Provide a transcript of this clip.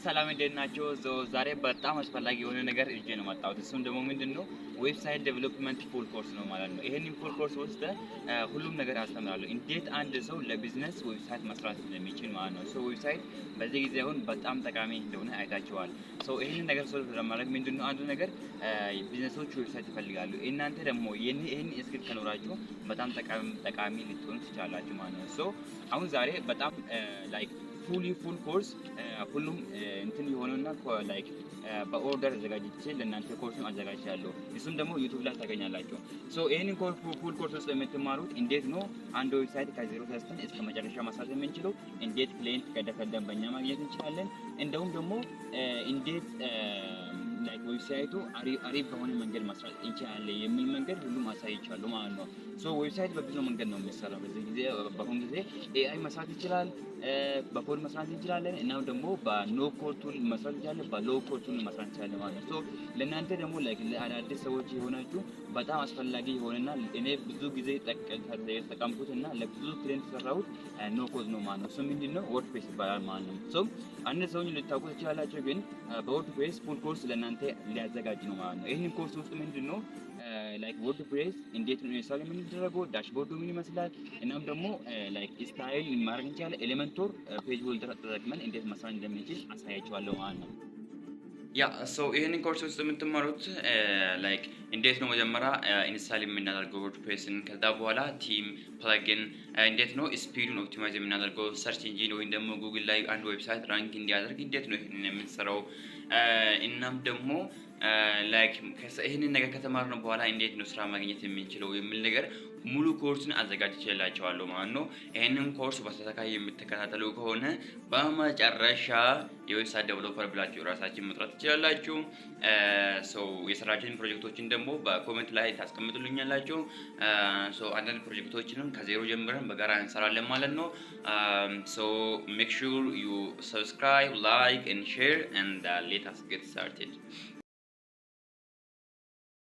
ሰላም እንዴት ናችሁ? ዛሬ በጣም አስፈላጊ የሆነ ነገር ይዤ ነው መጣሁት። እሱም ደግሞ ምንድነው ዌብሳይት ዴቨሎፕመንት ፉል ኮርስ ነው ማለት ነው። ይሄንን ፉል ኮርስ ውስጥ ሁሉም ነገር አስተምራለሁ። እንዴት አንድ ሰው ለቢዝነስ ዌብሳይት መስራት እንደሚችል ማለት ነው። ዌብሳይት በዚህ ጊዜ አሁን በጣም ጠቃሚ እንደሆነ አይታችኋል። ይሄንን ነገር ሶልቭ ለማድረግ ምንድነው አንዱ ነገር ቢዝነሶች ዌብሳይት ይፈልጋሉ። እናንተ ደግሞ ይሄን ስኪል ከኖራችሁ በጣም ጠቃሚ ልትሆኑ ትችላላችሁ ማለት ነው። አሁን ዛሬ በጣም ላይክ ፉል ኮርስ ሁሉም እንትን የሆነና ላይክ በኦርደር አዘጋጅቼ ለእናንተ ኮርሱን አዘጋጅቻለሁ። እሱም ደግሞ ዩቲዩብ ላይ ታገኛላችሁ። ይሄንን ፉል ኮርስ ውስጥ የምትማሩት እንዴት ነው አንድ ዌብሳይት ከዜሮ ተነስተን እስከ መጨረሻ መስራት የምንችለው፣ እንዴት ክሊየንት ከደንበኛ ማግኘት እንችላለን፣ እንደውም ደግሞ እንዴት ላይክ ዌብሳይቱ አሪፍ በሆነ መንገድ መስራት እንችላለን የሚል መንገድ ሁሉም አሳይቻለሁ ማለት ነው። ዌብሳይት በብዙ መንገድ ነው የሚሰራው። በአሁኑ ጊዜ ኤአይ መስራት ይችላል፣ በኮድ መስራት እንችላለን፣ እና ደግሞ በኖ ኮድ ቱል መስራት እንችላለን፣ በሎው ኮድ ቱል መስራት እንችላለን ማለት ነው። ለእናንተ ደግሞ ላይክ ለአዳዲስ ሰዎች የሆናችሁ በጣም አስፈላጊ የሆነና እኔ ብዙ ጊዜ ተጠቀምኩት እና ለብዙ ክሊየንት የሰራሁት ኖ ኮድ ነው ማለት ነው። ምንድነው ወርድፕሬስ ይባላል ማለት ነው። አንድ ሰው ልታውቁ ትችላላችሁ፣ ግን በወርድፕሬስ ፉል ኮርስ ለእናንተ ሊያዘጋጅ ነው ማለት ነው። ይህንን ኮርስ ውስጥ ምንድነው ላይክ ወርድፕሬስ እንዴት ነው ኢንስታል የምንደረገው፣ ዳሽቦርዱ ምን ይመስላል፣ እናም ደግሞ ላይክ ስታይል ማድረግ እንችላለን፣ ኤሌመንቶር ፔጅ ሆልደር ተጠቅመን እንዴት መስራት እንደምንችል አሳያችኋለሁ ማለት ነው። ይህንን ኮርስ ውስጥ የምትማሩት ላይክ እንዴት ነው መጀመሪያ ኢንስታል የምናደርገው ወርድፕሬስን፣ ከዛ በኋላ ቲም ፕለግን እንዴት ነው ስፒዱን ኦፕቲማይዝ የምናደርገው፣ ሰርች ኢንጂን ወይም ደግሞ ጉግል ላይ አንድ ዌብሳይት ራንክ እንዲያደርግ እንዴት ነው ይህንን የምንሰራው፣ እናም ደግሞ ላይክ ይህንን ነገር ከተማርነው በኋላ እንዴት ነው ስራ ማግኘት የምንችለው የሚል ነገር ሙሉ ኮርሱን አዘጋጅቼላችኋለሁ ማለት ነው። ይህንን ኮርስ በተከታታይ የምትከታተሉ ከሆነ በመጨረሻ የዌብሳይት ዴቨሎፐር ብላችሁ ራሳችን መጥራት ትችላላችሁ። የሰራችሁትን ፕሮጀክቶችን ደግሞ በኮሜንት ላይ ታስቀምጡልኛላችሁ። አንዳንድ ፕሮጀክቶችንም ከዜሮ ጀምረን በጋራ እንሰራለን ማለት ነው። ሜክ ሹር ዩ ሰብስክራይብ፣ ላይክ ኤንድ ሼር ኤንድ ሌት አስ ጌት ስታርትድ።